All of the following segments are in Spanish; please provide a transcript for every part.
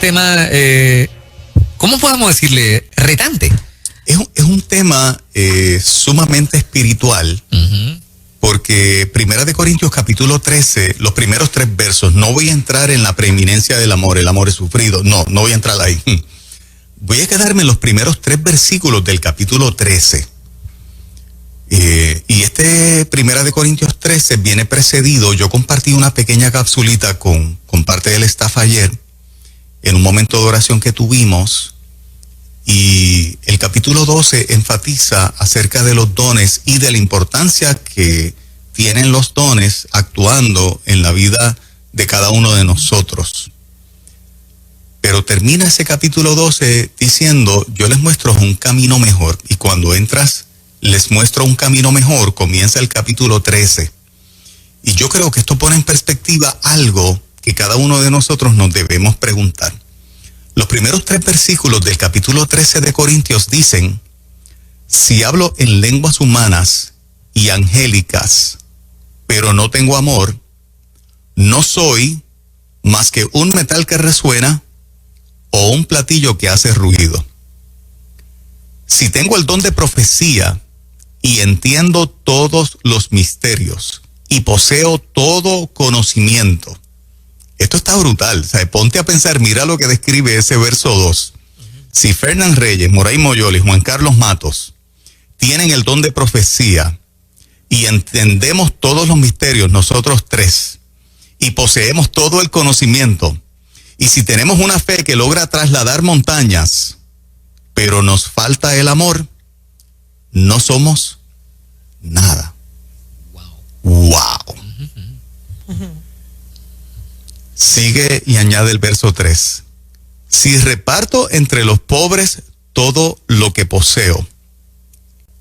tema, ¿cómo podemos decirle? Retante. Es un tema sumamente espiritual, porque 1 Corintios capítulo 13, los primeros 3 versos, no voy a entrar en la preeminencia del amor, el amor es sufrido, no voy a entrar ahí. Voy a quedarme en los primeros 3 versículos del capítulo 13. Y este 1 Corintios 13 viene precedido, yo compartí una pequeña capsulita con parte del staff ayer, en un momento de oración que tuvimos, y el capítulo 12 enfatiza acerca de los dones y de la importancia que tienen los dones actuando en la vida de cada uno de nosotros. Pero termina ese capítulo 12 diciendo, yo les muestro un camino mejor, y cuando entras, les muestro un camino mejor, comienza el capítulo 13. Y yo creo que esto pone en perspectiva algo que cada uno de nosotros nos debemos preguntar. Los primeros 3 versículos del capítulo 13 de Corintios dicen, si hablo en lenguas humanas y angélicas, pero no tengo amor, no soy más que un metal que resuena o un platillo que hace ruido. Si tengo el don de profecía y entiendo todos los misterios y poseo todo conocimiento. Esto está brutal, o sea, ponte a pensar, mira lo que describe ese verso 2. Si Fernán Reyes, Moray Moyoli, Juan Carlos Matos tienen el don de profecía y entendemos todos los misterios, nosotros 3, y poseemos todo el conocimiento, y si tenemos una fe que logra trasladar montañas, pero nos falta el amor, no somos nada. Wow. Sigue y añade el verso 3. Si reparto entre los pobres todo lo que poseo,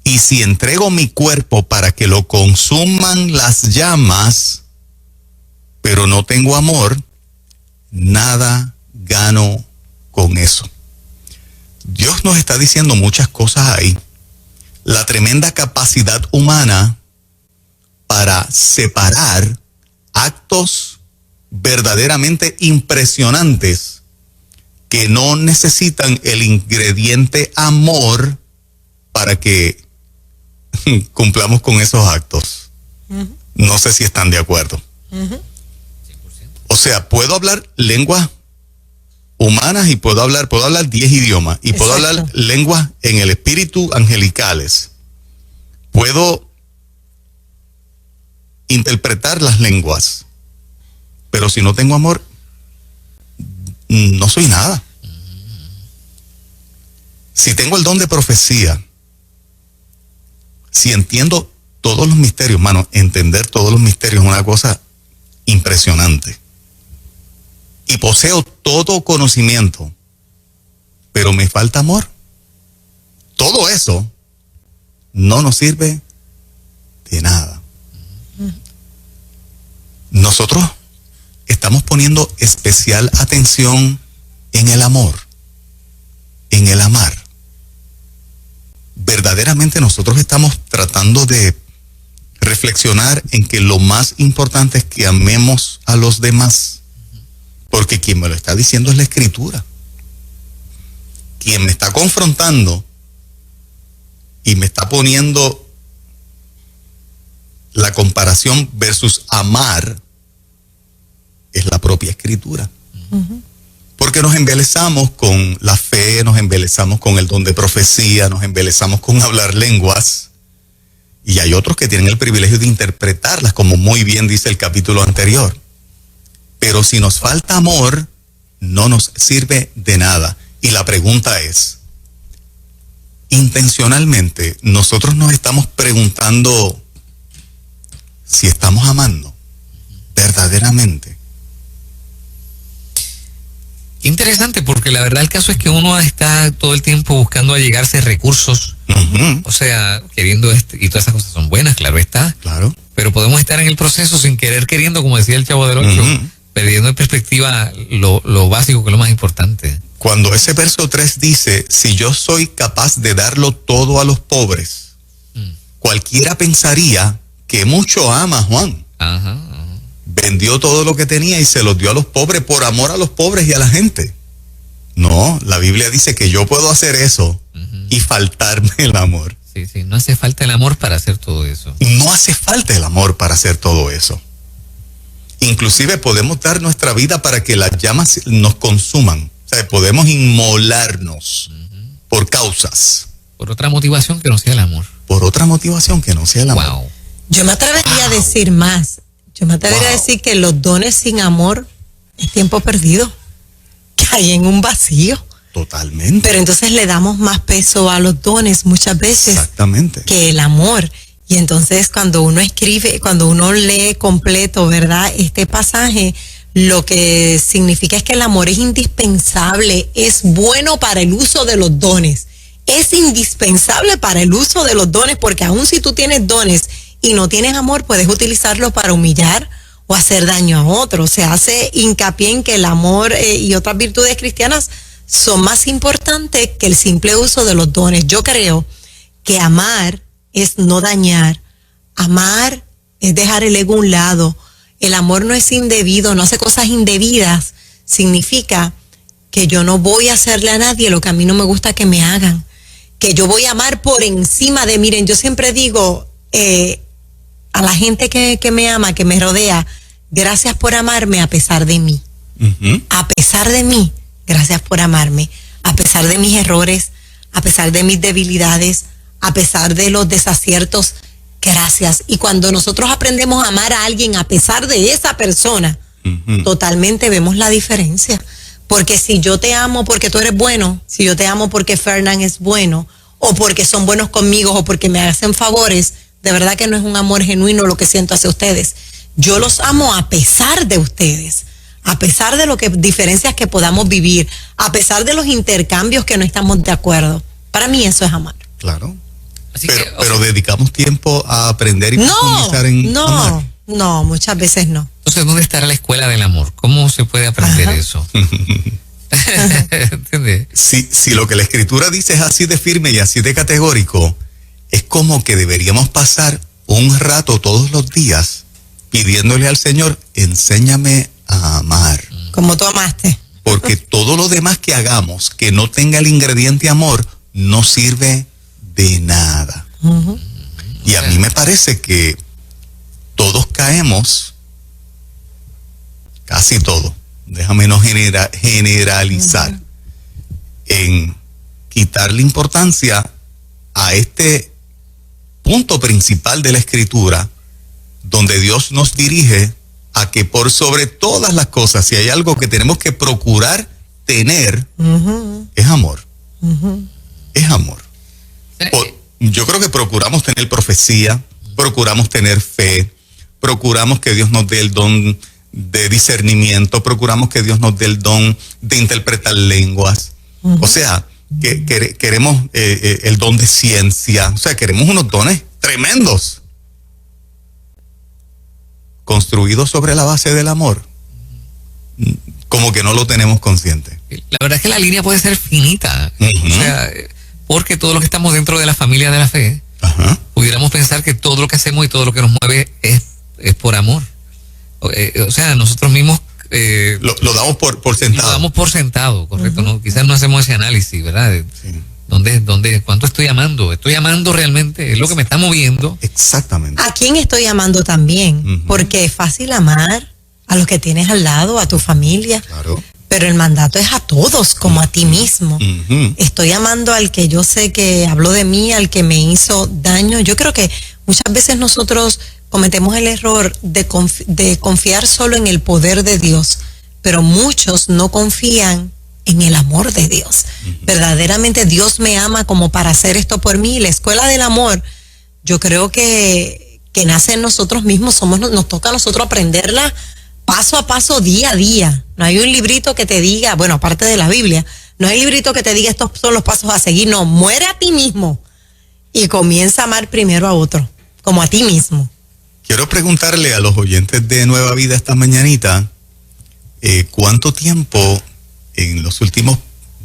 y si entrego mi cuerpo para que lo consuman las llamas, pero no tengo amor, nada gano con eso. Dios nos está diciendo muchas cosas ahí. La tremenda capacidad humana para separar actos verdaderamente impresionantes que no necesitan el ingrediente amor para que cumplamos con esos actos. No sé si están de acuerdo. O sea, puedo hablar lenguas humanas y puedo hablar 10 idiomas y puedo hablar lenguas en el espíritu angelicales. Puedo interpretar las lenguas, pero si no tengo amor, no soy nada. Si tengo el don de profecía, si entiendo todos los misterios, mano, entender todos los misterios es una cosa impresionante. Y poseo todo conocimiento, pero me falta amor. Todo eso no nos sirve de nada. Nosotros estamos poniendo especial atención en el amor, en el amar. Verdaderamente nosotros estamos tratando de reflexionar en que lo más importante es que amemos a los demás. Porque quien me lo está diciendo es la Escritura. Quien me está confrontando y me está poniendo la comparación versus amar es la propia Escritura. Porque nos embelezamos con la fe, nos embelezamos con el don de profecía, nos embelezamos con hablar lenguas, y hay otros que tienen el privilegio de interpretarlas, como muy bien dice el capítulo anterior. Pero si nos falta amor, no nos sirve de nada. Y la pregunta es, intencionalmente, nosotros nos estamos preguntando si estamos amando verdaderamente. Interesante, porque la verdad el caso es que uno está todo el tiempo buscando allegarse recursos, o sea, queriendo y todas esas cosas son buenas, claro está. Claro. Pero podemos estar en el proceso sin querer queriendo, como decía el Chavo del Ocho, perdiendo en perspectiva lo básico, que es lo más importante. Cuando ese verso 3 dice, si yo soy capaz de darlo todo a los pobres, cualquiera pensaría que mucho ama Juan. Vendió todo lo que tenía y se los dio a los pobres por amor a los pobres y a la gente. No, la Biblia dice que yo puedo hacer eso y faltarme el amor. Sí, sí, no hace falta el amor para hacer todo eso. No hace falta el amor para hacer todo eso. Inclusive podemos dar nuestra vida para que las llamas nos consuman. O sea, podemos inmolarnos por causas. Por otra motivación que no sea el amor. Por otra motivación que no sea el amor. Wow. Yo me atrevería a decir más. Yo me atrevería a decir que los dones sin amor es tiempo perdido. Que hay en un vacío. Totalmente. Pero entonces le damos más peso a los dones muchas veces. Exactamente. Que el amor. Y entonces cuando uno escribe, cuando uno lee completo, ¿verdad? Este pasaje, lo que significa es que el amor es indispensable, es bueno para el uso de los dones. Es indispensable para el uso de los dones, porque aun si tú tienes dones y no tienes amor, puedes utilizarlo para humillar o hacer daño a otros. Se hace hincapié en que el amor y otras virtudes cristianas son más importantes que el simple uso de los dones. Yo creo que amar es no dañar. Amar es dejar el ego a un lado. El amor no es indebido, no hace cosas indebidas. Significa que yo no voy a hacerle a nadie lo que a mí no me gusta que me hagan. Que yo voy a amar por encima de, miren, yo siempre digo a la gente que me ama, que me rodea, gracias por amarme a pesar de mí. A pesar de mí, gracias por amarme. A pesar de mis errores, a pesar de mis debilidades, a pesar de los desaciertos, gracias. Y cuando nosotros aprendemos a amar a alguien a pesar de esa persona, totalmente vemos la diferencia. Porque si yo te amo porque tú eres bueno, si yo te amo porque Fernán es bueno, o porque son buenos conmigo, o porque me hacen favores, de verdad que no es un amor genuino lo que siento hacia ustedes. Yo los amo a pesar de ustedes, a pesar de diferencias que podamos vivir, a pesar de los intercambios que no estamos de acuerdo. Para mí eso es amar. Claro. Así pero dedicamos tiempo a aprender y profundizar en amar. No, muchas veces no. Entonces, ¿dónde estará la escuela del amor? ¿Cómo se puede aprender eso? ¿Entiendes? Si lo que la Escritura dice es así de firme y así de categórico, es como que deberíamos pasar un rato todos los días pidiéndole al Señor, enséñame a amar. Como tú amaste. Porque todo lo demás que hagamos que no tenga el ingrediente amor no sirve de nada. Y a mí me parece que todos caemos, casi todos, déjame no generalizar, en quitarle importancia a este punto principal de la Escritura, donde Dios nos dirige a que por sobre todas las cosas, si hay algo que tenemos que procurar tener, es amor. Es amor. Yo creo que procuramos tener profecía, procuramos tener fe, procuramos que Dios nos dé el don de discernimiento, procuramos que Dios nos dé el don de interpretar lenguas. O sea, que queremos el don de ciencia. O sea, queremos unos dones tremendos, construidos sobre la base del amor. Como que no lo tenemos consciente. La verdad es que la línea puede ser finita. O sea, porque todos los que estamos dentro de la familia de la fe, pudiéramos pensar que todo lo que hacemos y todo lo que nos mueve es por amor. O sea, nosotros mismos lo damos por sentado. Lo damos por sentado, correcto. ¿No? Quizás no hacemos ese análisis, ¿verdad? Sí. ¿Cuánto estoy amando? ¿Estoy amando realmente? ¿Es lo que me está moviendo? Exactamente. ¿A quién estoy amando también? Porque es fácil amar a los que tienes al lado, a tu familia. Claro. Pero el mandato es a todos, como a ti mismo. Estoy amando al que yo sé que habló de mí, al que me hizo daño. Yo creo que muchas veces nosotros cometemos el error de confiar solo en el poder de Dios, pero muchos no confían en el amor de Dios. Verdaderamente Dios me ama como para hacer esto por mí. La escuela del amor, yo creo que nace en nosotros mismos. Nos toca a nosotros aprenderla paso a paso, día a día. No hay un librito que te diga, bueno, aparte de la Biblia, no hay un librito que te diga estos son los pasos a seguir. No, muere a ti mismo y comienza a amar primero a otro, como a ti mismo. Quiero preguntarle a los oyentes de Nueva Vida esta mañanita, ¿cuánto tiempo en los últimos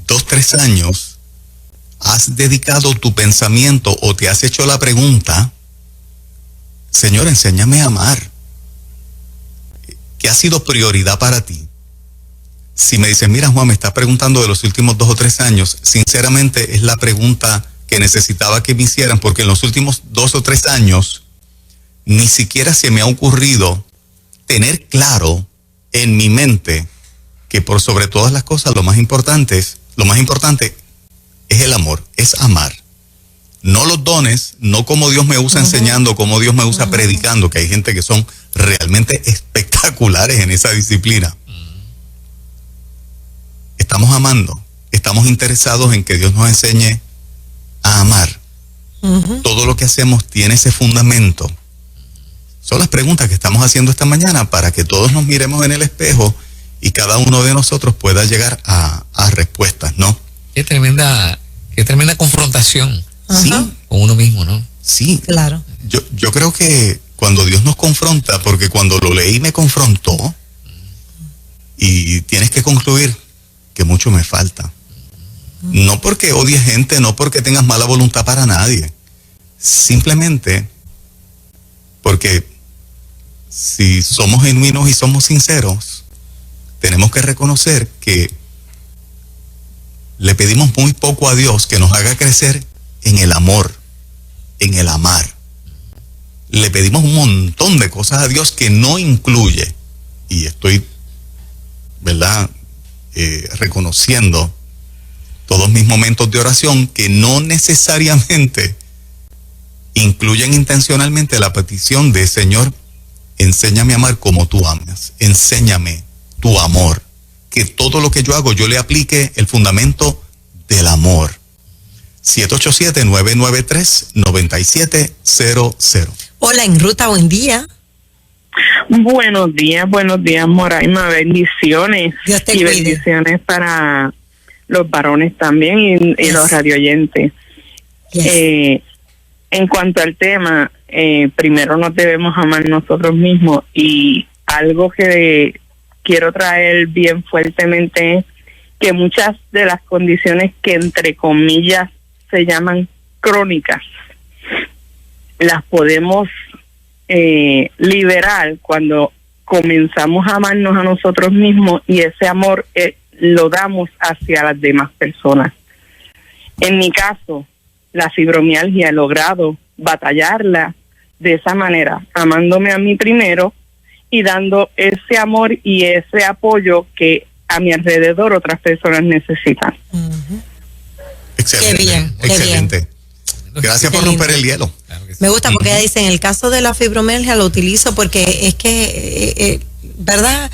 2-3 años has dedicado tu pensamiento o te has hecho la pregunta, Señor, enséñame a amar? ¿Qué ha sido prioridad para ti? Si me dices, mira Juan, me estás preguntando de los últimos 2 o 3 años, sinceramente es la pregunta que necesitaba que me hicieran, porque en los últimos 2 o 3 años ni siquiera se me ha ocurrido tener claro en mi mente que por sobre todas las cosas lo más importante es el amor, es amar. No los dones, no como Dios me usa enseñando, como Dios me usa predicando, que hay gente que son realmente espectaculares en esa disciplina. Estamos amando, estamos interesados en que Dios nos enseñe a amar. Todo lo que hacemos tiene ese fundamento. Son las preguntas que estamos haciendo esta mañana para que todos nos miremos en el espejo y cada uno de nosotros pueda llegar a respuestas, ¿no? Qué tremenda confrontación. Sí. Con uno mismo, ¿no? Sí. Claro. Yo creo que cuando Dios nos confronta, porque cuando lo leí me confrontó, y tienes que concluir que mucho me falta. No porque odies gente, no porque tengas mala voluntad para nadie. Simplemente porque si somos genuinos y somos sinceros, tenemos que reconocer que le pedimos muy poco a Dios que nos haga crecer en el amor, en el amar. Le pedimos un montón de cosas a Dios que no incluye, y estoy, ¿verdad?, reconociendo todos mis momentos de oración que no necesariamente incluyen intencionalmente la petición de Señor, enséñame a amar como tú amas, enséñame tu amor, que todo lo que yo hago yo le aplique el fundamento del amor. 787-993-9700. Hola, en ruta, buen día. Buenos días, Moraima, bendiciones. Dios te y cuide. bendiciones para los varones también y los radioyentes. Yes. En cuanto al tema, primero nos debemos amar nosotros mismos, y algo que quiero traer bien fuertemente es que muchas de las condiciones que entre comillas se llaman crónicas, las podemos liberar cuando comenzamos a amarnos a nosotros mismos, y ese amor lo damos hacia las demás personas. En mi caso, la fibromialgia he logrado batallarla de esa manera, amándome a mí primero y dando ese amor y ese apoyo que a mi alrededor otras personas necesitan. Excelente, Qué bien, qué excelente. bien. Gracias por Qué lindo. romper el hielo. Claro que sí. Me gusta porque ella dice, en el caso de la fibromialgia lo utilizo porque es que, ¿verdad?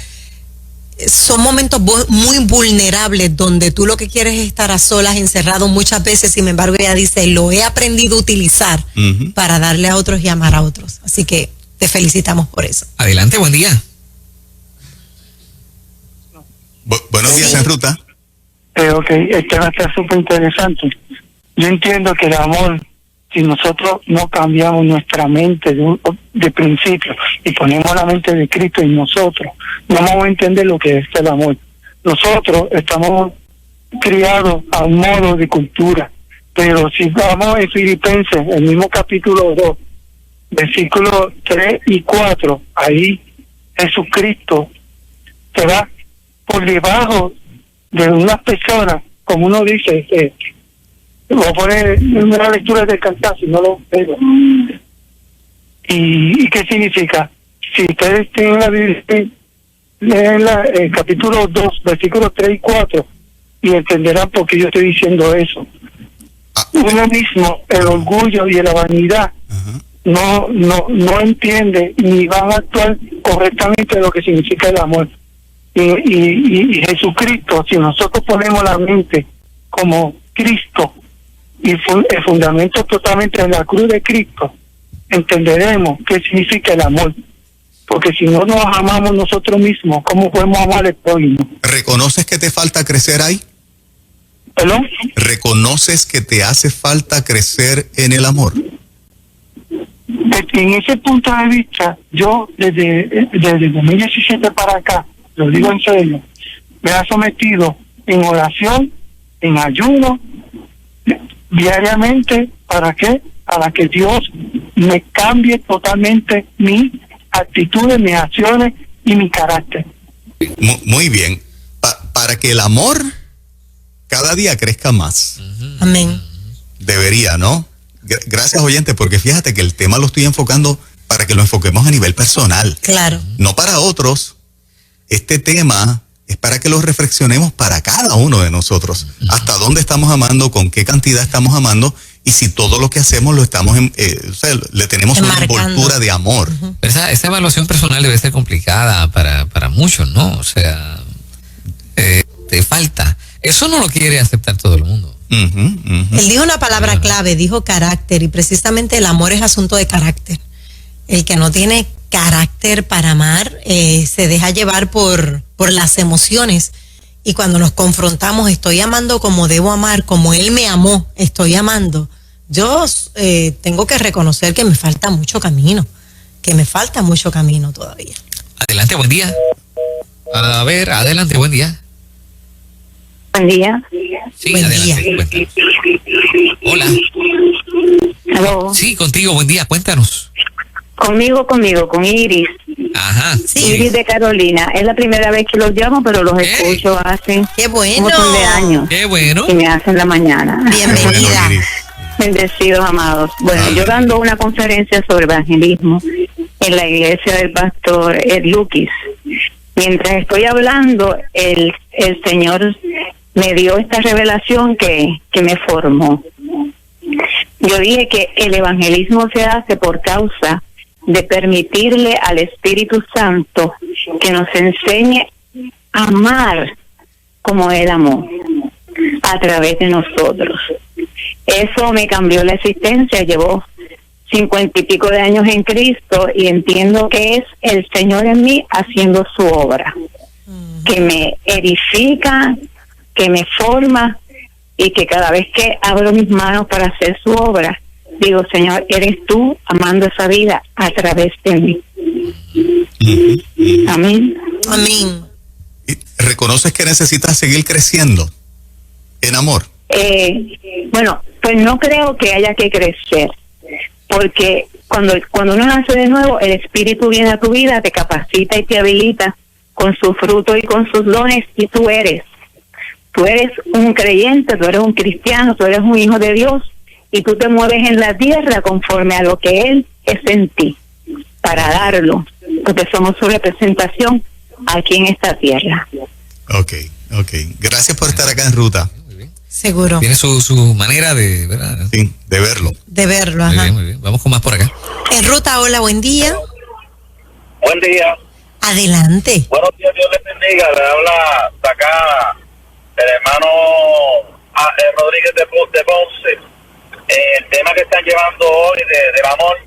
Son momentos muy vulnerables donde tú lo que quieres es estar a solas, encerrado muchas veces. Sin embargo, ella dice, lo he aprendido a utilizar para darle a otros y amar a otros. Así que te felicitamos por eso. Adelante, buen día. Buenos días, en ruta. Ok, el tema está súper interesante. Yo entiendo que el amor, si nosotros no cambiamos nuestra mente de principio y ponemos la mente de Cristo en nosotros, no vamos a entender lo que es el amor. Nosotros estamos criados a un modo de cultura, pero si vamos en Filipenses, el mismo capítulo 2, versículos 3 y 4, ahí Jesucristo se va por debajo de unas personas, como uno dice, voy a poner una lectura del cantar, si no lo veo. ¿Y qué significa? Si ustedes tienen la Biblia, leen el capítulo 2, versículos 3 y 4, y entenderán por qué yo estoy diciendo eso. Uno mismo, el orgullo y la vanidad, no entiende ni van a actuar correctamente lo que significa el amor. Y Jesucristo, si nosotros ponemos la mente como Cristo y el fundamento totalmente en la cruz de Cristo, entenderemos qué significa el amor. Porque si no nos amamos nosotros mismos, ¿cómo podemos amar al prójimo? ¿Reconoces que te falta crecer ahí? ¿Perdón? ¿Reconoces que te hace falta crecer en el amor? En ese punto de vista, yo desde 2017 para acá, lo digo en serio, me ha sometido en oración, en ayuno, diariamente. ¿Para qué? Para que Dios me cambie totalmente mis actitudes, mis acciones y mi carácter. Muy bien. para que el amor cada día crezca más. Amén. Debería, ¿no? Gracias, oyente, porque fíjate que el tema lo estoy enfocando para que lo enfoquemos a nivel personal. Claro. No para otros. Este tema es para que lo reflexionemos para cada uno de nosotros. Hasta dónde estamos amando, con qué cantidad estamos amando, y si todo lo que hacemos lo estamos, o sea, le tenemos una envoltura de amor. Esa evaluación personal debe ser complicada para muchos, ¿no? O sea, te falta. Eso no lo quiere aceptar todo el mundo. Él dijo una palabra clave, dijo carácter, y precisamente el amor es asunto de carácter. El que no tiene carácter para amar se deja llevar por las emociones, y cuando nos confrontamos, estoy amando como debo amar, como él me amó, estoy amando. Yo tengo que reconocer que me falta mucho camino, todavía. Adelante, buen día. A ver, adelante, buen día. Buen día. Sí, Buen adelante, día. cuéntanos. Hola. Aló. Sí, contigo, buen día, cuéntanos. Conmigo, con Iris. Ajá. Sí. Iris de Carolina. Es la primera vez que los llamo, pero los escucho hace ¡Qué un bueno! montón de años. Qué bueno. Y me hacen la mañana. Bienvenida. Bueno, Iris. Bendecidos, amados. Bueno, yo dando una conferencia sobre evangelismo en la iglesia del pastor Ed Lukis. Mientras estoy hablando, el Señor me dio esta revelación que me formó. Yo dije que el evangelismo se hace por causa de permitirle al Espíritu Santo que nos enseñe a amar como Él amó a través de nosotros. Eso me cambió la existencia. Llevo 50 y pico de años en Cristo y entiendo que es el Señor en mí haciendo su obra, que me edifica, que me forma, y que cada vez que abro mis manos para hacer su obra, digo, Señor, eres tú amando esa vida a través de mí. Amén. Amén. ¿Y reconoces que necesitas seguir creciendo en amor? Bueno, pues no creo que haya que crecer, porque cuando uno nace de nuevo, el Espíritu viene a tu vida, te capacita y te habilita con su fruto y con sus dones, y tú eres un creyente, tú eres un cristiano, tú eres un hijo de Dios, y tú te mueves en la tierra conforme a lo que Él es en ti, para darlo, porque somos su representación aquí en esta tierra. Ok. Gracias por estar acá en ruta. Seguro. Tiene su manera de, ¿verdad? Sí, de verlo. De verlo, Muy ajá. bien, muy bien. Vamos con más por acá. En ruta, hola, buen día. Buen día. Adelante. Buenos días, Dios les bendiga. Le habla acá el hermano Rodríguez de Ponce. El tema que están llevando hoy del amor,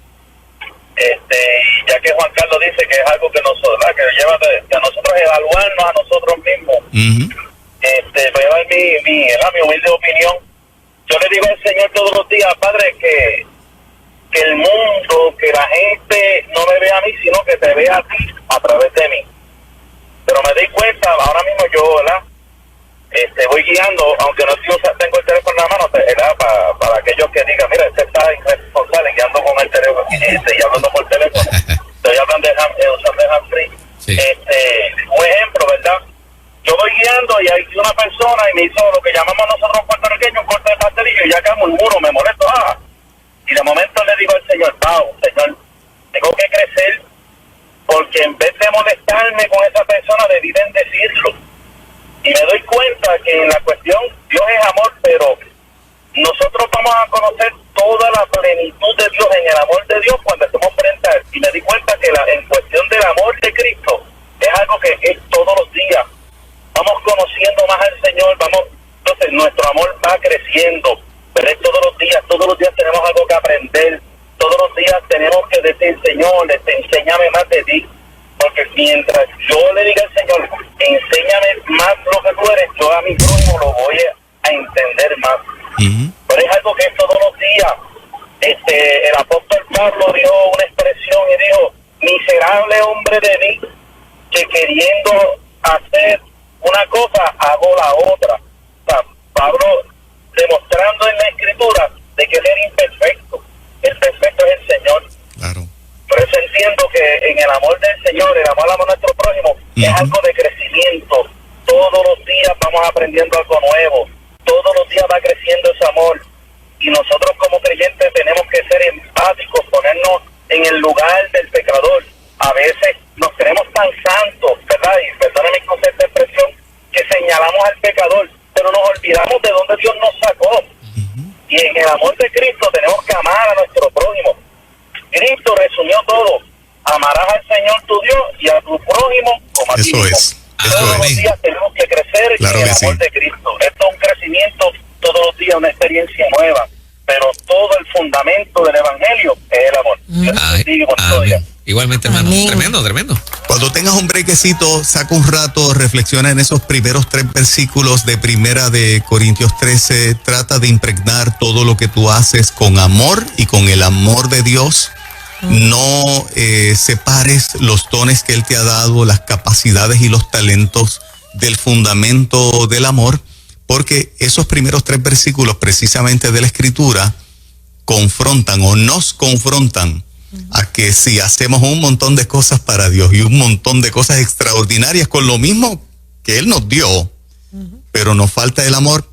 ya que Juan Carlos dice que es algo que nosotros, que lleva a nosotros evaluarnos a nosotros mismos. Voy a dar mi humilde opinión. Yo le digo al Señor todos los días, Padre, que el mundo, que la gente no me vea a mí, sino que te vea a ti a través de mí. Pero me doy cuenta, ahora mismo yo, ¿verdad? Voy guiando, aunque no tengo el teléfono en la mano, ¿verdad? Para aquellos que digan, mira, este está irresponsable guiando con el teléfono y hablando por teléfono. Estoy hablando usando el handfree. Sí. Un ejemplo, ¿verdad? Yo voy guiando y hay una persona y me hizo lo que llamamos nosotros puertorriqueños un corte de pastelillo, y ya acá murmuro, me molesto, y de momento le digo al Señor, Señor, tengo que crecer, porque en vez de molestarme con esa persona, debí bendecirlo. Y me doy cuenta que en la cuestión, Dios es amor, pero nosotros vamos a conocer toda la plenitud de Dios en el amor de Dios cuando estemos frente a Él. Y me di cuenta que en cuestión del amor de Cristo es algo que es todos los días. Vamos conociendo más al Señor, entonces nuestro amor va creciendo, pero es todos los días tenemos algo que aprender, todos los días tenemos que decir, Señor, enséñame más de ti, porque mientras yo le diga al Señor, enséñame más lo que tú eres, yo a mi prójimo lo voy a entender más. Pero es algo que es todos los días. El apóstol Pablo dio una expresión y dijo, miserable hombre de mí, que queriendo hacer una cosa, hago la otra. O sea, Pablo demostrando en la Escritura de que él era imperfecto. El perfecto es el Señor. Claro. Por eso entiendo que en el amor del Señor, el amor a nuestro prójimo, es algo de crecimiento. Todos los días aprendiendo algo nuevo. Todos los días va creciendo ese amor. Y nosotros como creyentes tenemos que ser empáticos, ponernos en el lugar del pecador. A veces nos tenemos tan santos, ¿verdad? Y perdóname mi concepto de expresión, que señalamos al pecador, pero nos olvidamos de dónde Dios nos sacó. Y en el amor de Cristo tenemos que amar a nuestro prójimo. Cristo resumió todo. Amarás al Señor tu Dios y a tu prójimo como a ti mismo. Todos los días tenemos que crecer en el amor de Cristo. Esto es un crecimiento todos los días, una experiencia nueva. Pero todo el fundamento del Evangelio es el amor. Igualmente, hermano. Amén. Tremendo, tremendo. Cuando tengas un brequecito, saca un rato, reflexiona en esos primeros 3 versículos de Primera de Corintios 13. Trata de impregnar todo lo que tú haces con amor y con el amor de Dios. No separes los dones que Él te ha dado, las capacidades y los talentos del fundamento del amor, porque esos primeros 3 versículos precisamente de la Escritura confrontan o nos confrontan a que si hacemos un montón de cosas para Dios y un montón de cosas extraordinarias con lo mismo que Él nos dio, pero nos falta el amor,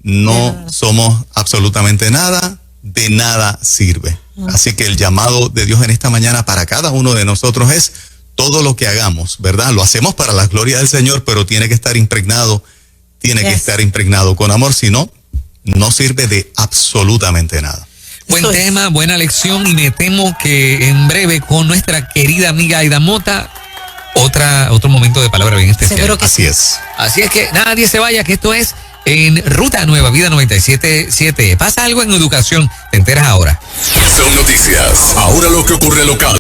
no somos absolutamente nada, de nada sirve. Así que el llamado de Dios en esta mañana para cada uno de nosotros es todo lo que hagamos, ¿verdad? Lo hacemos para la gloria del Señor, pero tiene que estar impregnado con amor, si no, no sirve de absolutamente nada. Buen tema, buena lección, y me temo que en breve con nuestra querida amiga Aida Mota, otro momento de palabra bien especial. Seguro que así es. Así es que nadie se vaya, que esto es en Ruta Nueva Vida 97.7. Pasa algo en educación, te enteras ahora. Son noticias. Ahora lo que ocurre local.